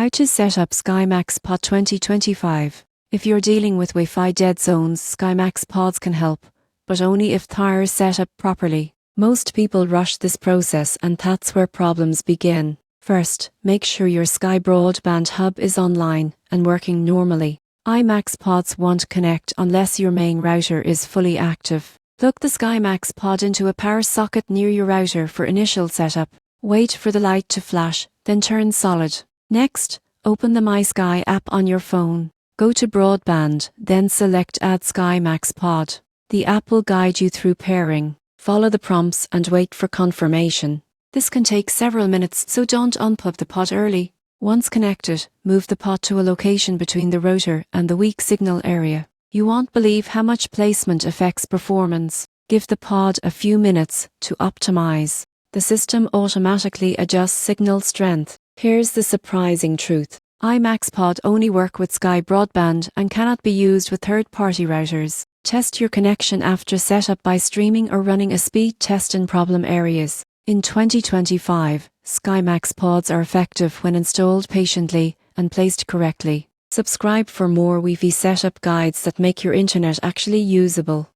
How to set up SkyMax Pod 2025. If you're dealing with Wi-Fi dead zones, SkyMax Pods can help, but only if they're set up properly. Most people rush this process and that's where problems begin. First, make sure your Sky Broadband hub is online and working normally. iMax Pods won't connect unless your main router is fully active. Plug the SkyMax Pod into a power socket near your router for initial setup. Wait for the light to flash, then turn solid. Next, open the MySky app on your phone. Go to Broadband, then select Add SkyMax Pod. The app will guide you through pairing. Follow the prompts and wait for confirmation. This can take several minutes, so don't unplug the pod early. Once connected, move the pod to a location between the router and the weak signal area. You won't believe how much placement affects performance. Give the pod a few minutes to optimize. The system automatically adjusts signal strength. Here's the surprising truth. iMax Pod only work with Sky Broadband and cannot be used with third-party routers. Test your connection after setup by streaming or running a speed test in problem areas. In 2025, SkyMax Pods are effective when installed patiently and placed correctly. Subscribe for more Wi-Fi setup guides that make your internet actually usable.